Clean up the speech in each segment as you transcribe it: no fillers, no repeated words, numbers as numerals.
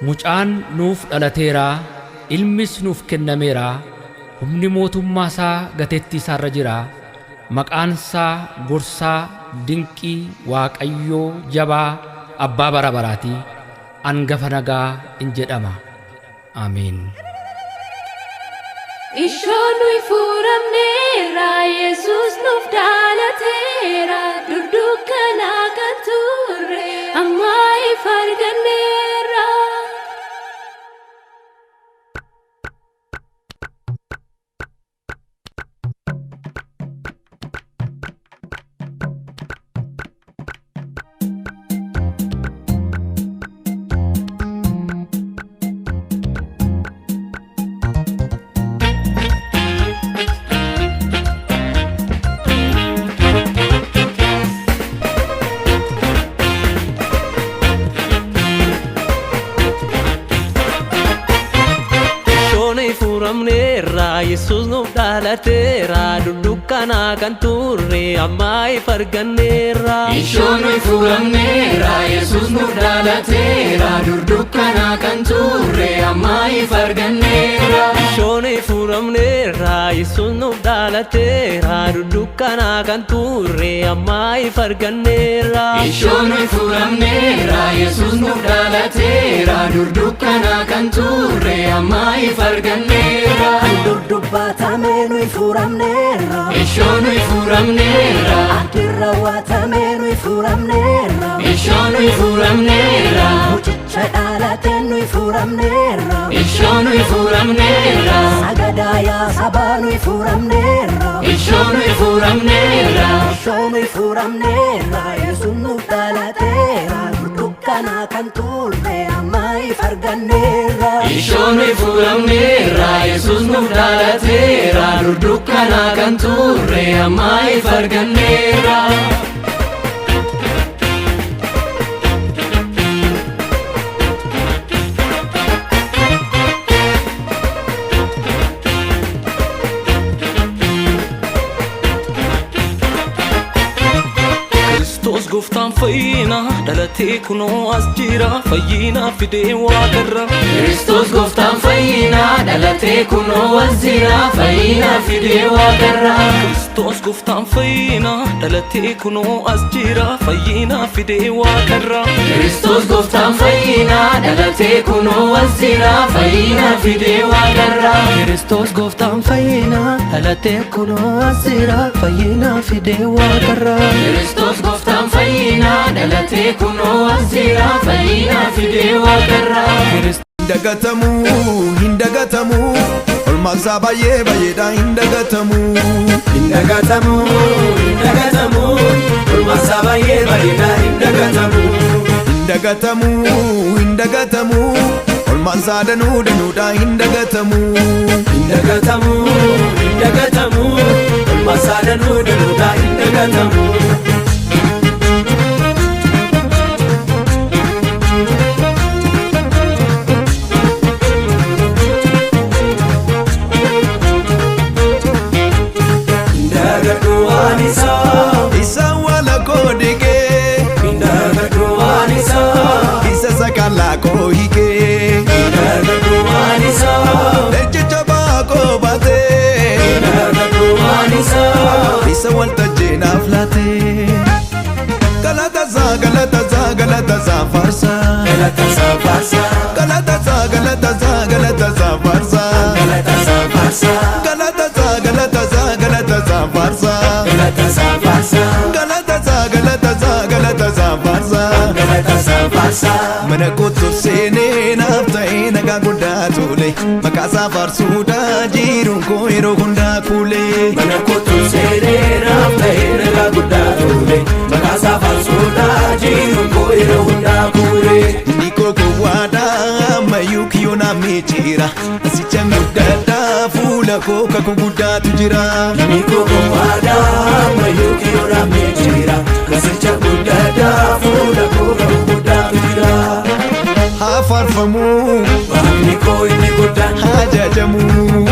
Mucaan nuuf dhalateera, ilmis nuuf kennameera, humni mootummaa isaa gateettii isaarra jira. Maqaan isaa Gorsaa, Dinqii, Waaqayyoo, Jabaa, Abbaa bara baraati. Hangafa nagaa in jedhama. Ameen. Ishoon nuyi fuuramneera, Yesuus nuuf dhalateera. Dudukkanaa kan turre amma ifa arganneera. Yesus nuuf dhalateera, dudukkanaa kan turre amma ifa arganneera. Ishoon nuyi fuuramneera, Yesus nuuf dhalateera, dudukkanaa kan turre amma ifa arganneera. Ishoon nuyi fuuramneera, Yesus nuuf dhalateera, dudukkanaa kan turre amma ifa arganneera. Ishoon nuyi fuuramneera, Yesus nuuf dhalateera, dudukkanaa kan turre amma ifa arganneera. Dubbatame nuyi fuuramneera, Ishoon nuyi fuuramneera, raawwatame nuyi fuuramneera, Ishoon nuyi fuuramneera, mucicha dhalate nuyi fuuramneera, Ishoon nuyi fuuramneera, sagadaaya saba nuyi fuuramneera, Ishoon nuyi fuuramneera, Ishoon nuyi fuuramneera, Yesuus nuuf dhalateera, dukkanaa kan turre amma ifa arganneera. Ishoon nuyi fuuramneera, Yesus nuuf dhalateera, dukkanaa kan turre amma ifa arganneera. Kristos gooftaan fayyina dhalatee kunoo as jira, fayyina fidee waaqarra. Kristos gooftaan fayyina dhalatee kunoo as jira, fayyina fidee waaqarra. Kristos gooftaan fayyina dhalatee kunoo as jira, fayyina fidee waaqarra. Kristos gooftaan fayyina dhalatee kunoo as jira, fayyina fidee waaqarra. Kristos gooftaan fayyina dhalatee kunoo as jira, fayyina fidee waaqarra. Kristos gooftaan fayyina dhalatee kunoo as jira, fayyina fidee waaqarra. Hindagatamu, hindagatamu, olmaansaa baay'ee baay'eedha hindagatamu. Hindagatamu, hindagatamu, olmaansaa baay'ee baay'eedha hindagatamu. Hindagatamu, hindagatamu, olmaansaa danuu danuudha hindagatamu. Hindagatamu, hindagatamu, olmaansaa danuu danuudha hindagatamu. Isa wala kodike, isa sakala kohike, leche bako bate, isa walta jena flate. Galataza, galataza, galataza farsa, Galataza farsa, galataza, galataza, galataza farsa, Galataza farsa, galataza, galataza, galataza farsa, Galataza farsa, galataza, galataza, galataza farsa. Galataza farsa. Mana kottu seenee naaf ta'ee nagaa guddaa tole, maqaasaa farsuudha jiruun koo yeroo hundaa kuule. Mana kottu seenee naaf ta'ee nagaa guddaa tole, maqaasaa farsuudha jiruun koo yeroo hundaa kuule. Inni koo gowwaadhaa ammayyuu kiyyoo naaf miichiira, asicha guddaadhaa fuula koo kakuu guddaatu jira. Inni koo gowwaadhaa ammayyuu kiyyoo naaf miichiira, asicha guddaadhaa fuula koo kakuu guddaatu jira. Haa faarfamuu, Waaqni koo inni guddaan, haa jajamuu,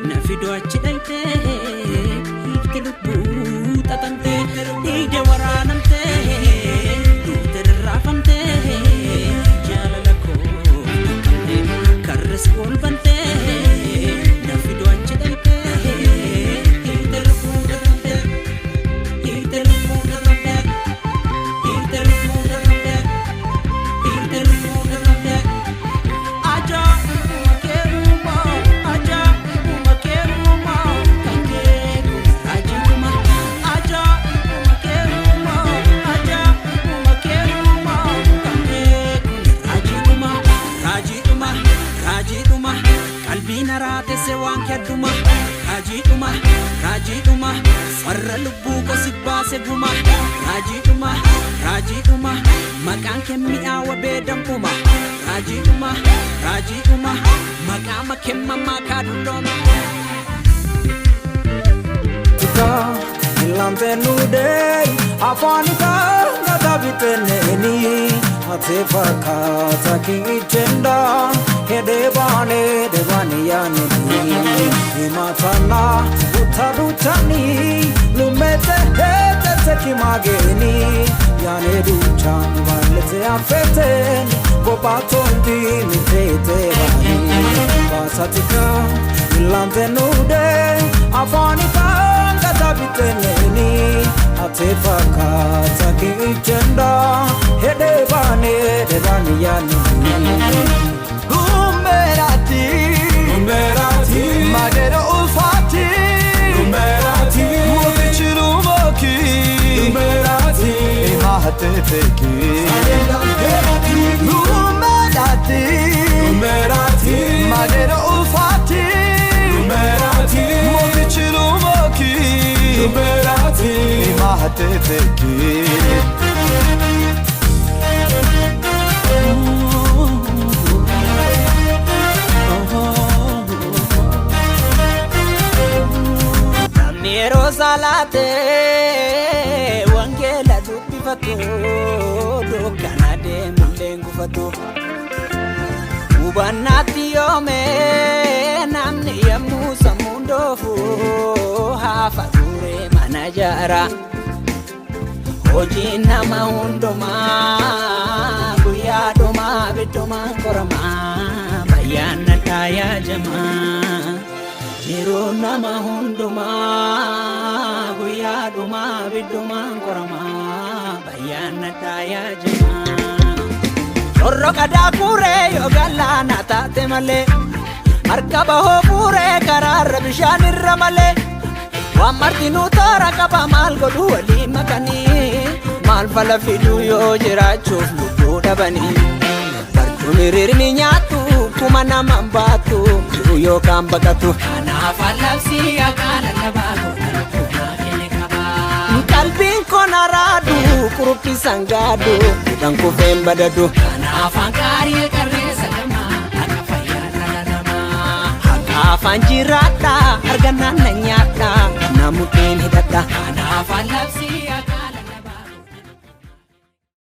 na fidu achi dhayte hiikte lubbuu xaxamte dhiigde waraanamte duute rarraafamte jaalala koo karres golbante na fidu achi dhayte hiikte lubbuu xaxamte hiikte lubbuu xaxamte hiikte lubbuu xaxamte hiikte lubbuu xaxamte se waan keduma rajiidhuma warra lubbuu ko sibbaase guma rajiidhuma maqaan kee mi'aawa beedambuma rajiidhuma maqaama kee mamaakaa dullooma tika ilante nude afanika natabiteneni ate fakata kichenda hedebane debani yani imatana utarutani lumete hete kimageni yani duchani walete afeten bobatondi mitete bani basatika ilante nude afanika ngatabiteneni ate fakata kichenda hedebane debani yani Numerati Magero ulfati Numerati Mubichiru moki Numerati Imahate teki Numerati Magero ulfati Numerati Mubichiru moki Numerati Imahate teki Salate wangela dubbifatu dukkana deemulleen gufatu hubannaatti yoome namni yommuu sammuun doofu hafa ture mana jaara hojiin nama hundumaa guyyaa dhumaa biddumaan qoramaa bayyaanna taayaa jamaa Niro nama hunduma guyyaa dhumaa biddumaan qoramaa bayyaanna taayaa jamaa Torro qadaa kuuree yoo galaana taate malee markaba hoo fuuree karaarra bishaan irra malee waan martinuu toora qaba maal godhu walii makanii maal fala fiduu yoo jiraachuuf lubbuu dhabanii barcumni rirmi nyaattu kuma naman baattu jiru yookaan baqatu kanaaf allabsi akaala qabaatu qalbiin kon araadu kuruppi sangaadu kan kufeen badadu kanaaf ankaarii qarreessa gamaa akka fayyaa dhala namaa haqaafaan jiraadha argannaan na nyaadha namuutiin hidhadha kanaaf allabsi